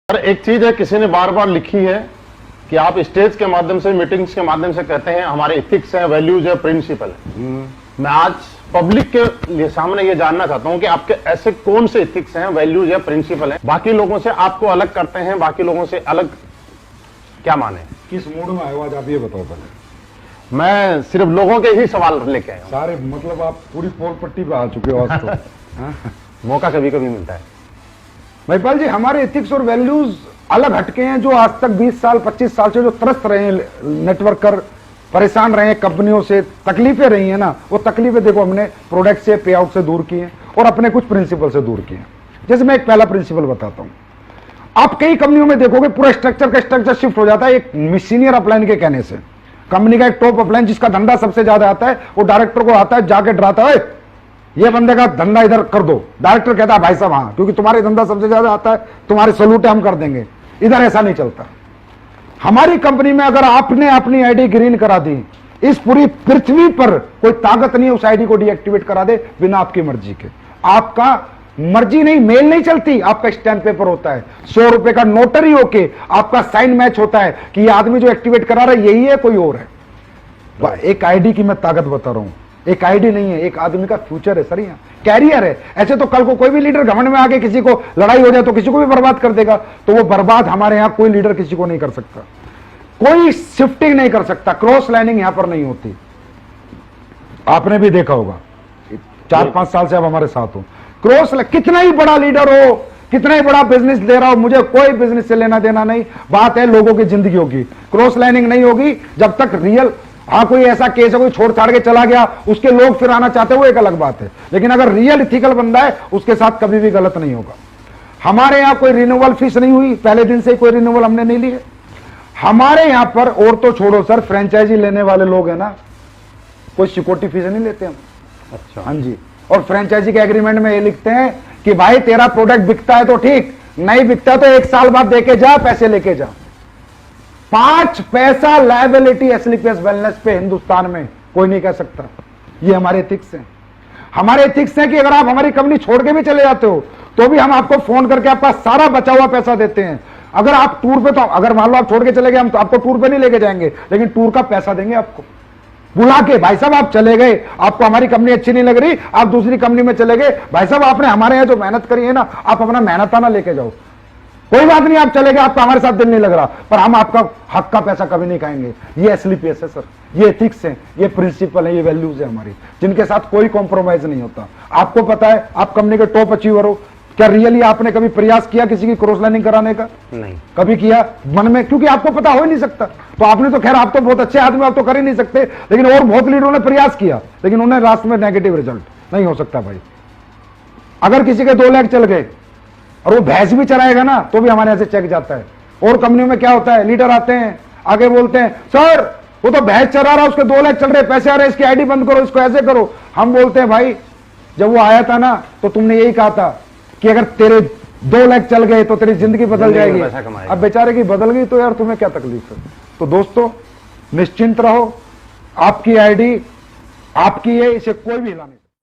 पर एक चीज है, किसी ने बार बार लिखी है कि आप स्टेज के माध्यम से, मीटिंग्स के माध्यम से कहते हैं हमारे इथिक्स हैं, वैल्यूज है, प्रिंसिपल है। मैं आज पब्लिक के लिए सामने ये जानना चाहता हूं कि आपके ऐसे कौन से इथिक्स हैं, वैल्यूज है, प्रिंसिपल है, बाकी लोगों से आपको अलग करते हैं, बाकी लोगों से अलग क्या माने? किस मूड में आए हो आज आप ये बताओ पहले। मैं सिर्फ लोगों के ही सवाल लेके आया हूं। सारे मतलब आप पूरी पोल पट्टी पे आ चुके हो आज तो। हाँ? मौका कभी कभी मिलता है। महिपाल जी, हमारे एथिक्स और वैल्यूज अलग हटके हैं। जो आज तक 20 साल 25 साल से जो त्रस्त रहे हैं, नेटवर्क कर परेशान रहे हैं, कंपनियों से तकलीफें रही हैं ना, वो तकलीफें देखो हमने प्रोडक्ट से, पे आउट से दूर की हैं और अपने कुछ प्रिंसिपल से दूर किए हैं। जैसे मैं एक पहला प्रिंसिपल बताता हूं। आप कई कंपनियों में देखोगे पूरा स्ट्रक्चर का स्ट्रक्चर शिफ्ट हो जाता है एक सीनियर अपलाइन के कहने से। कंपनी का एक टॉप अपलाइन जिसका धंधा सबसे ज्यादा आता है, वो डायरेक्टर को आता है, जाके डराता है, ये बंदे का धंधा इधर कर दो। डायरेक्टर कहता है भाई साहब हाँ, क्योंकि तुम्हारे धंधा सबसे ज्यादा आता है, तुम्हारे सलूट हम कर देंगे। इधर ऐसा नहीं चलता। हमारी कंपनी में अगर आपने अपनी आईडी ग्रीन करा दी, इस पूरी पृथ्वी पर कोई ताकत नहीं है उस आईडी को डीएक्टिवेट करा दे बिना आपकी मर्जी के। आपका मर्जी नहीं, मेल नहीं चलती, आपका स्टैंप पेपर होता है, 100 रुपए का नोटरी होके आपका साइन मैच होता है कि ये आदमी जो एक्टिवेट करा रहा है यही है, कोई और है। एक आईडी की मैं ताकत बता रहा हूं। एक आईडी नहीं है, एक आदमी का फ्यूचर है सर, यहाँ कैरियर है। ऐसे तो कल को कोई भी लीडर घमंड में आके किसी को लड़ाई हो जाए तो किसी को भी बर्बाद कर देगा, तो वो बर्बाद हमारे यहाँ कोई लीडर किसी को नहीं कर सकता। कोई शिफ्टिंग नहीं कर सकता, क्रॉस लाइनिंग यहां पर नहीं होती। आपने भी देखा होगा, 4-5 साल से आप हमारे साथ हो। क्रॉस, कितना ही बड़ा लीडर हो, कितना ही बड़ा बिजनेस दे रहा हो, मुझे कोई बिजनेस से लेना देना नहीं। बात है लोगों की जिंदगियों की। क्रॉस लाइनिंग नहीं होगी जब तक रियल, हाँ कोई ऐसा केस है कोई छोड़ छाड़ के चला गया, उसके लोग फिर आना चाहते हैं, वो एक अलग बात है। लेकिन अगर रियल इथिकल बंदा है उसके साथ कभी भी गलत नहीं होगा। हमारे यहां कोई रिन्यूअल फीस नहीं हुई, पहले दिन से कोई रिन्यूअल हमने नहीं ली है हमारे यहां पर। और तो छोड़ो सर, फ्रेंचाइजी लेने वाले लोग हैं ना, कोई सिक्योरिटी फीस नहीं लेते हम। अच्छा, हाँ जी। और फ्रेंचाइजी के एग्रीमेंट में ये लिखते हैं कि भाई तेरा प्रोडक्ट बिकता है तो ठीक, नहीं बिकता तो 1 साल बाद देके जा, पैसे लेके जा। 5 पैसा लायबिलिटी एसलीपीएस वेलनेस पे हिंदुस्तान में कोई नहीं कह सकता। ये हमारे एथिक्स हैं। हमारे एथिक्स हैं कि अगर आप हमारी कंपनी छोड़ के भी चले जाते हो तो भी हम आपको फोन करके आपका सारा बचा हुआ पैसा देते हैं। अगर आप टूर पे, तो अगर मान लो आप छोड़ के चले गए, हम तो आपको टूर पे नहीं लेके जाएंगे, लेकिन टूर का पैसा देंगे आपको बुला के। भाई साहब आप चले गए, आपको हमारी कंपनी अच्छी नहीं लग रही, आप दूसरी कंपनी में चले गए, भाई साहब आपने हमारे यहाँ जो मेहनत करी है ना, आप अपना मेहनताना लेके जाओ, कोई बात नहीं, आप चले गए, आपका हमारे साथ दिल नहीं लग रहा, पर हम आपका हक का पैसा कभी नहीं खाएंगे। ये एसलीपीएस है सर, ये एथिक्स है, ये प्रिंसिपल है, ये वैल्यूज है हमारी, जिनके साथ कोई कॉम्प्रोमाइज नहीं होता। आपको पता है आप कंपनी के टॉप अचीवर हो, क्या रियली आपने कभी प्रयास किया किसी की क्रॉस लाइनिंग कराने का? नहीं कभी किया मन में? क्योंकि आपको पता हो ही नहीं सकता। तो आपने तो खैर, आप तो बहुत अच्छे आदमी, आप तो कर ही नहीं सकते, लेकिन और बहुत लीडरों ने प्रयास किया, लेकिन उन्हें रास्ते में नेगेटिव रिजल्ट। नहीं हो सकता भाई। अगर किसी के 2 लाख चल गए और वो भैंस भी चलाएगा ना, तो भी हमारे यहां से चेक जाता है। और कंपनियों में क्या होता है, लीडर आते हैं आगे बोलते हैं सर वो तो भैंस चला रहा, उसके 2 लाख चल रहे, पैसे आ रहे, इसकी आईडी बंद करो, इसको ऐसे करो। हम बोलते हैं भाई जब वो आया था ना तो तुमने यही कहा था कि अगर तेरे 2 लाख चल गए तो तेरी जिंदगी बदल जाएगी। अब बेचारे की बदल गई तो यार तुम्हें क्या तकलीफ है? तो दोस्तों निश्चिंत रहो, आपकी आईडी आपकी है, इसे कोई भी हिला नहीं।